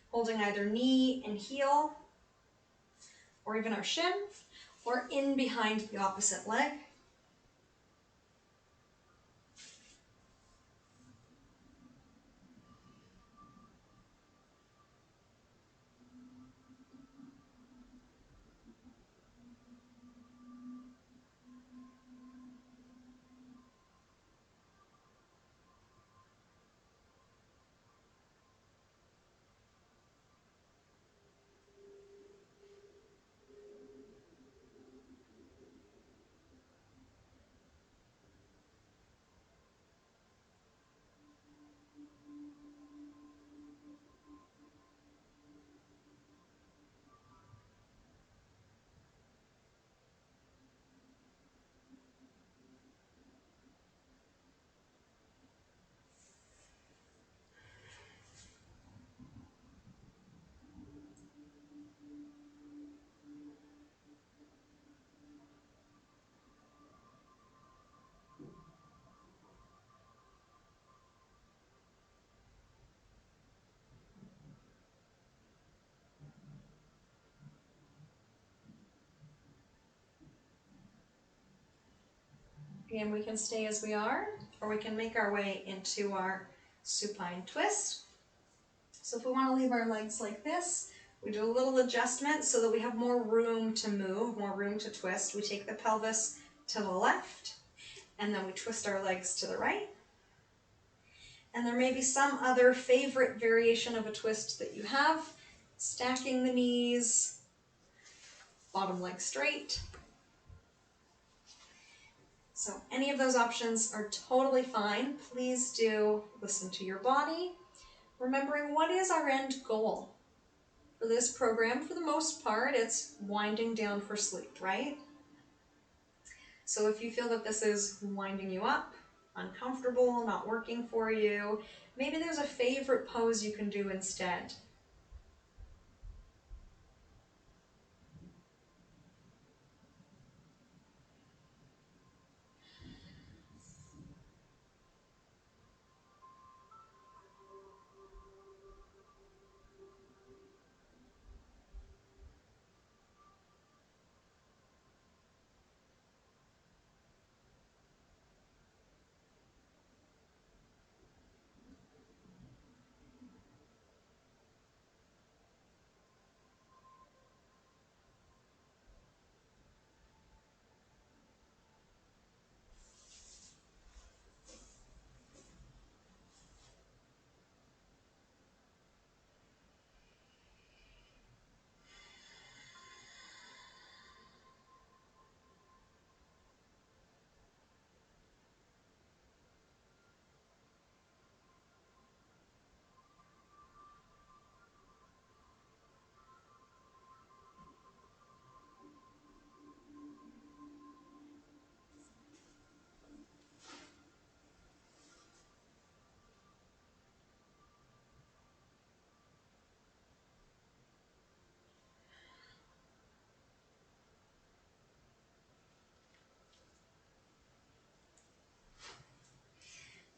holding either knee and heel, or even our shin, or in behind the opposite leg. Again, we can stay as we are, or we can make our way into our supine twist. So if we want to leave our legs like this, we do a little adjustment so that we have more room to move, more room to twist. We take the pelvis to the left, and then we twist our legs to the right. And there may be some other favorite variation of a twist that you have. Stacking the knees, bottom leg straight. So any of those options are totally fine. Please do listen to your body, remembering what is our end goal. For this program, for the most part, it's winding down for sleep, right? So if you feel that this is winding you up, uncomfortable, not working for you, maybe there's a favorite pose you can do instead.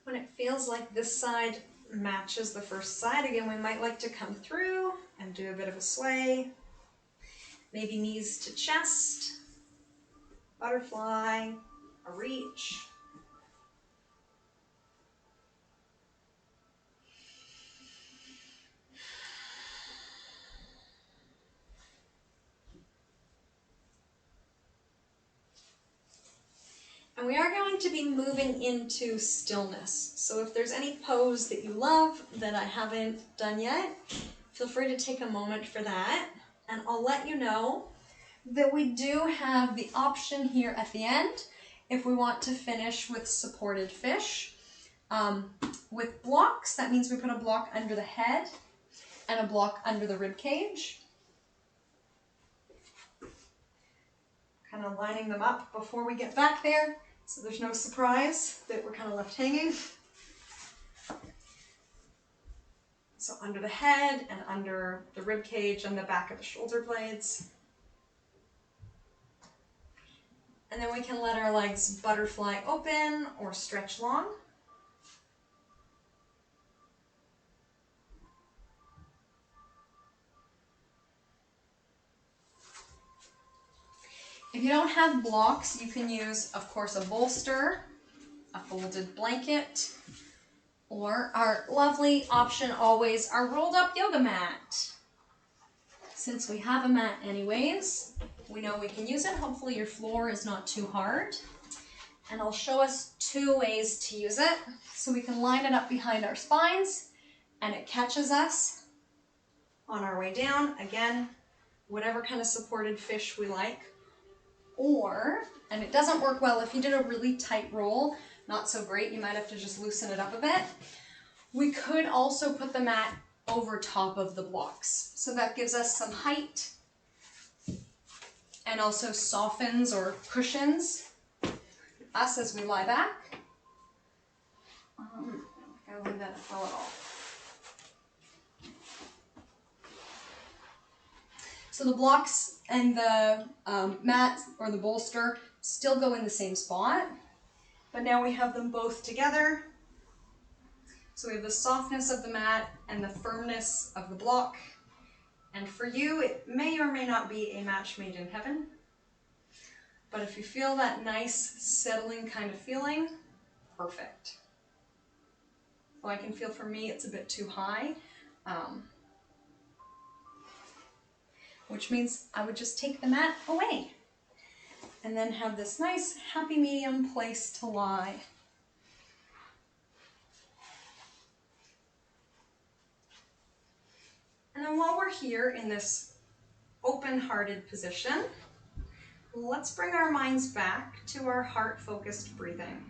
When it feels like this side matches the first side, again, we might like to come through and do a bit of a sway. Maybe knees to chest, butterfly, a reach. And we are going to be moving into stillness. So if there's any pose that you love that I haven't done yet, feel free to take a moment for that. And I'll let you know that we do have the option here at the end if we want to finish with supported fish. With blocks, that means we put a block under the head and a block under the rib cage. Kind of lining them up before we get back there, so there's no surprise that we're kind of left hanging. So under the head and under the rib cage and the back of the shoulder blades. And then we can let our legs butterfly open or stretch long. If you don't have blocks, you can use, of course, a bolster, a folded blanket, or our lovely option always, our rolled up yoga mat. Since we have a mat anyways, we know we can use it. Hopefully your floor is not too hard. And I'll show us two ways to use it. So we can line it up behind our spines and it catches us on our way down. Again, whatever kind of supported fish we like. Or, and it doesn't work well if you did a really tight roll, not so great, you might have to just loosen it up a bit. We could also put the mat over top of the blocks. So that gives us some height and also softens or cushions us as we lie back. I'm going to leave that fall at all. So the blocks and the mat or the bolster still go in the same spot, but now we have them both together. So we have the softness of the mat and the firmness of the block. And for you, it may or may not be a match made in heaven. But if you feel that nice settling kind of feeling, perfect. Well, I can feel for me it's a bit too high, which means I would just take the mat away and then have this nice happy medium place to lie. And then while we're here in this open-hearted position, let's bring our minds back to our heart-focused breathing.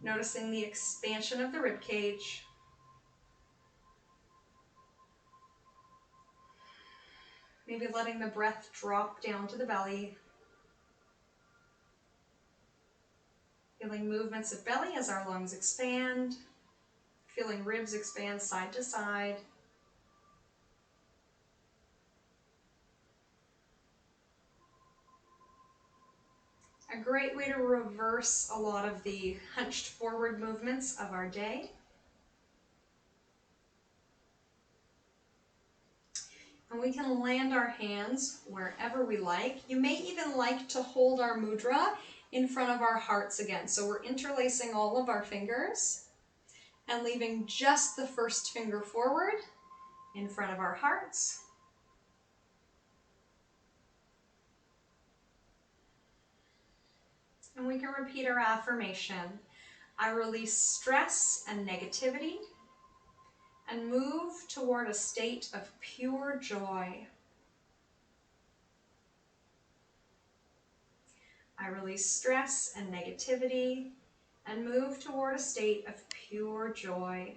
Noticing the expansion of the rib cage. Maybe letting the breath drop down to the belly. Feeling movements of belly as our lungs expand. Feeling ribs expand side to side. A great way to reverse a lot of the hunched forward movements of our day. And we can land our hands wherever we like. You may even like to hold our mudra in front of our hearts again. So we're interlacing all of our fingers and leaving just the first finger forward in front of our hearts. And we can repeat our affirmation. I release stress and negativity and move toward a state of pure joy. I release stress and negativity and move toward a state of pure joy.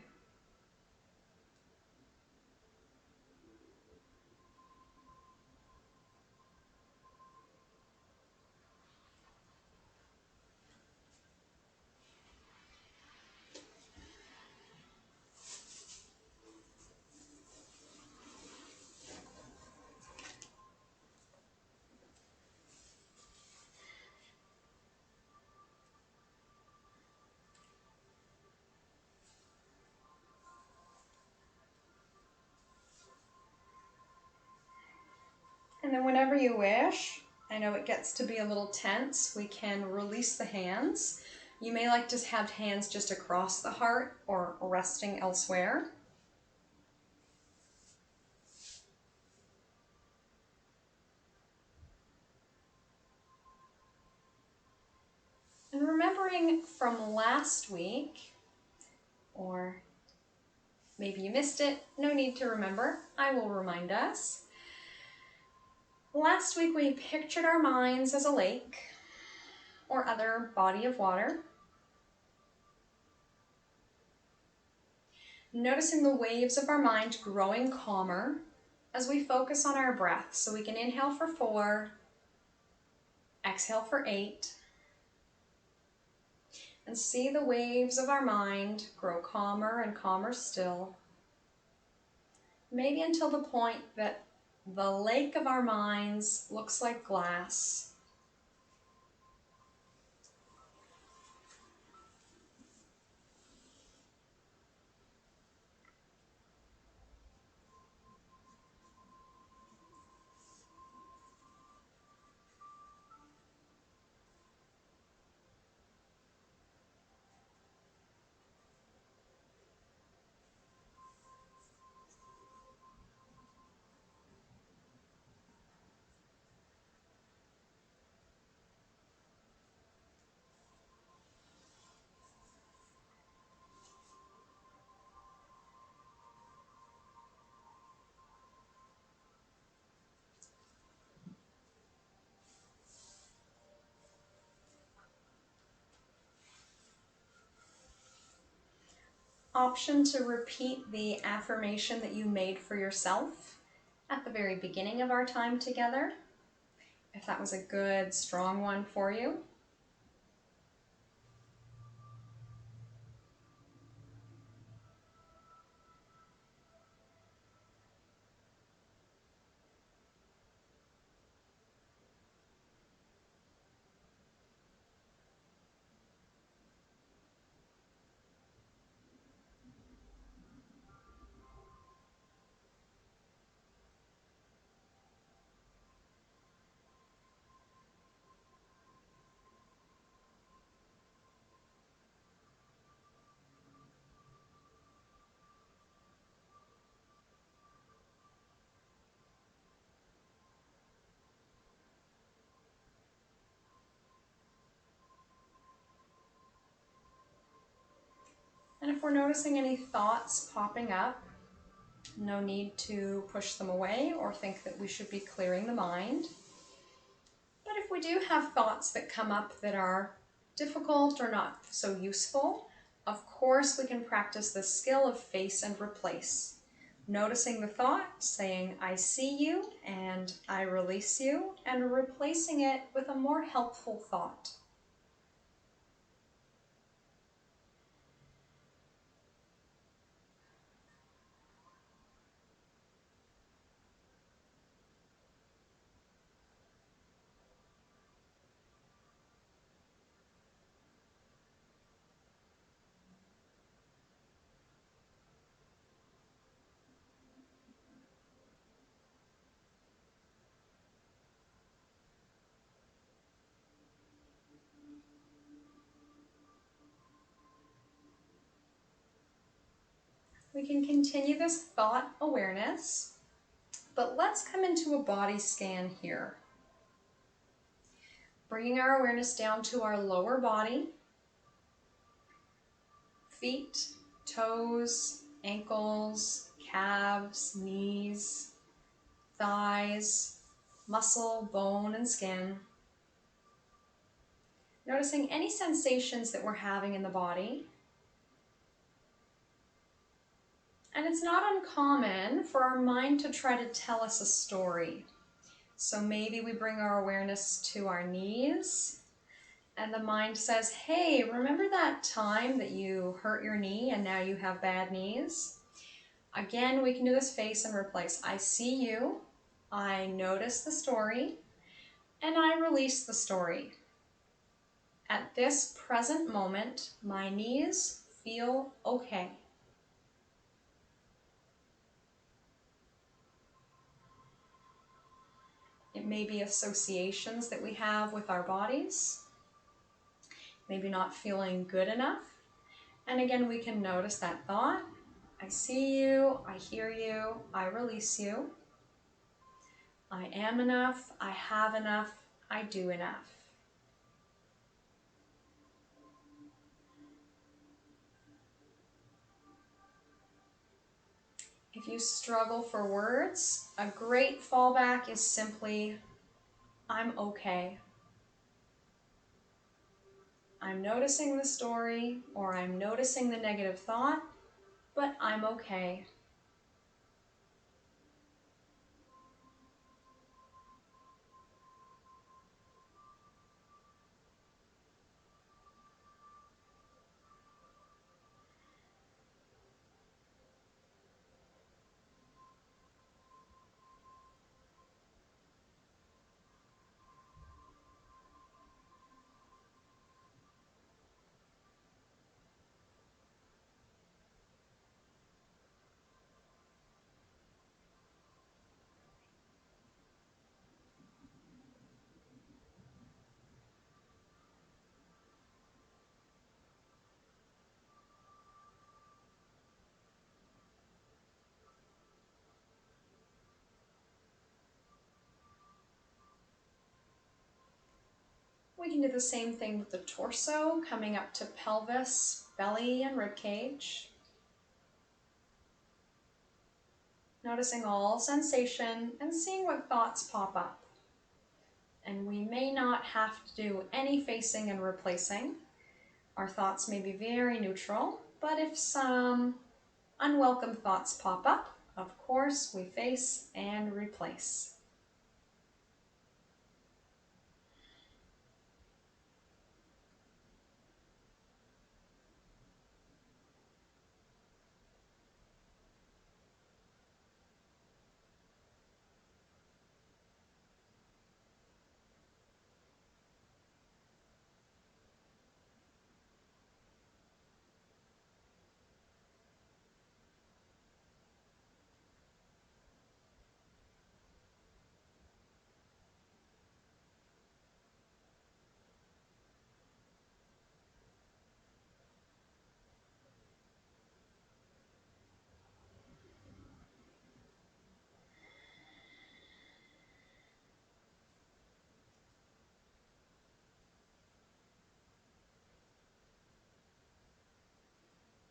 And then whenever you wish, I know it gets to be a little tense, we can release the hands. You may like to have hands just across the heart or resting elsewhere. And remembering from last week, or maybe you missed it, no need to remember, I will remind us. Last week we pictured our minds as a lake or other body of water. Noticing the waves of our mind growing calmer as we focus on our breath. So we can inhale for 4, exhale for 8, and see the waves of our mind grow calmer and calmer still. Maybe until the point that the lake of our minds looks like glass. Option to repeat the affirmation that you made for yourself at the very beginning of our time together, if that was a good, strong one for you. And if we're noticing any thoughts popping up, no need to push them away or think that we should be clearing the mind. But if we do have thoughts that come up that are difficult or not so useful, of course we can practice the skill of face and replace. Noticing the thought, saying, I see you and I release you, and replacing it with a more helpful thought. We can continue this thought awareness, but let's come into a body scan here. Bringing our awareness down to our lower body, feet, toes, ankles, calves, knees, thighs, muscle, bone, and skin. Noticing any sensations that we're having in the body. And it's not uncommon for our mind to try to tell us a story. So maybe we bring our awareness to our knees, and the mind says, hey, remember that time that you hurt your knee and now you have bad knees? Again, we can do this face and replace. I see you, I notice the story, and I release the story. At this present moment, my knees feel okay. It may be associations that we have with our bodies, maybe not feeling good enough. And again, we can notice that thought. I see you, I hear you, I release you. I am enough, I have enough, I do enough. If you struggle for words, a great fallback is simply, I'm okay. I'm noticing the story, or I'm noticing the negative thought, but I'm okay. We can do the same thing with the torso, coming up to pelvis, belly, and rib cage. Noticing all sensation and seeing what thoughts pop up. And we may not have to do any facing and replacing. Our thoughts may be very neutral, but if some unwelcome thoughts pop up, of course, we face and replace.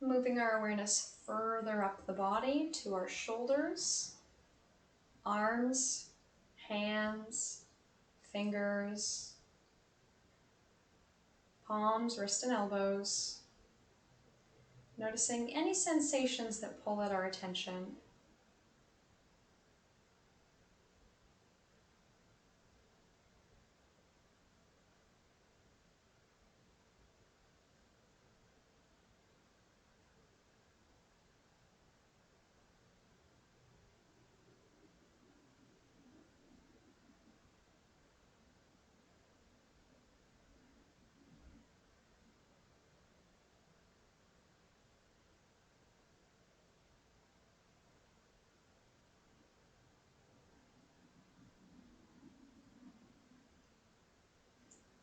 moving our awareness further up the body to our shoulders, arms, hands, fingers, palms, wrists, and elbows. Noticing any sensations that pull at our attention.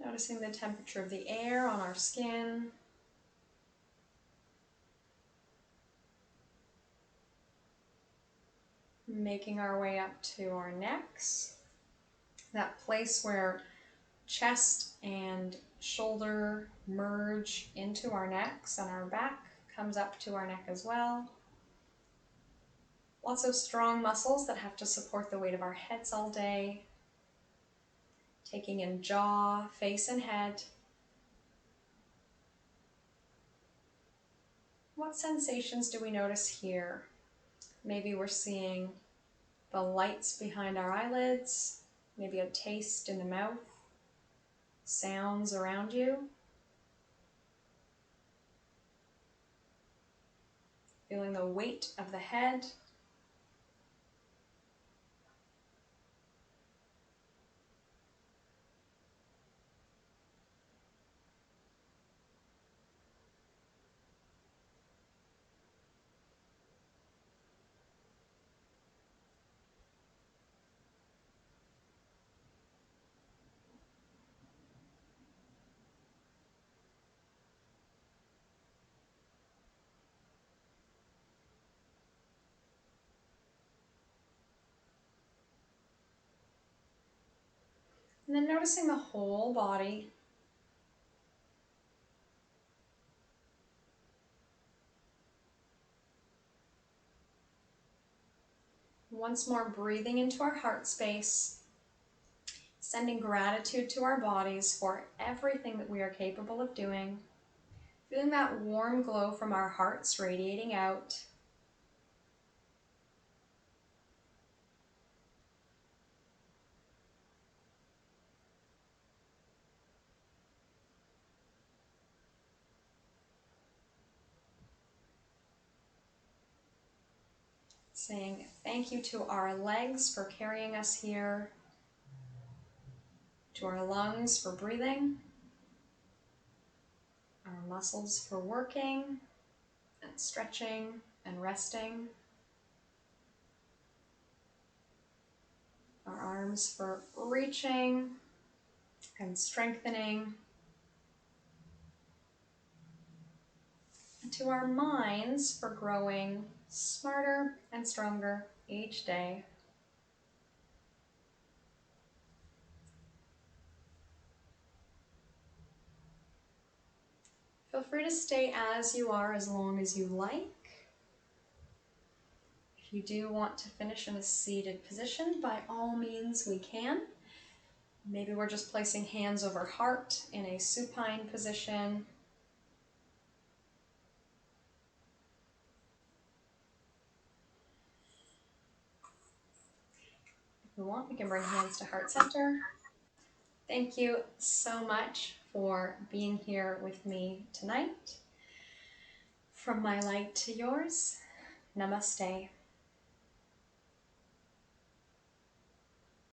Noticing the temperature of the air on our skin. Making our way up to our necks. That place where chest and shoulder merge into our necks, and our back comes up to our neck as well. Lots of strong muscles that have to support the weight of our heads all day. Taking in jaw, face, and head. What sensations do we notice here? Maybe we're seeing the lights behind our eyelids, maybe a taste in the mouth, sounds around you. Feeling the weight of the head. And then noticing the whole body. Once more, breathing into our heart space, sending gratitude to our bodies for everything that we are capable of doing. Feeling that warm glow from our hearts radiating out. Saying thank you to our legs for carrying us here, to our lungs for breathing, our muscles for working and stretching and resting, our arms for reaching and strengthening, and to our minds for growing smarter and stronger each day. Feel free to stay as you are as long as you like. If you do want to finish in a seated position, by all means we can. Maybe we're just placing hands over heart in a supine position. If we want, we can bring hands to heart center. Thank you so much for being here with me tonight. From my light to yours, namaste.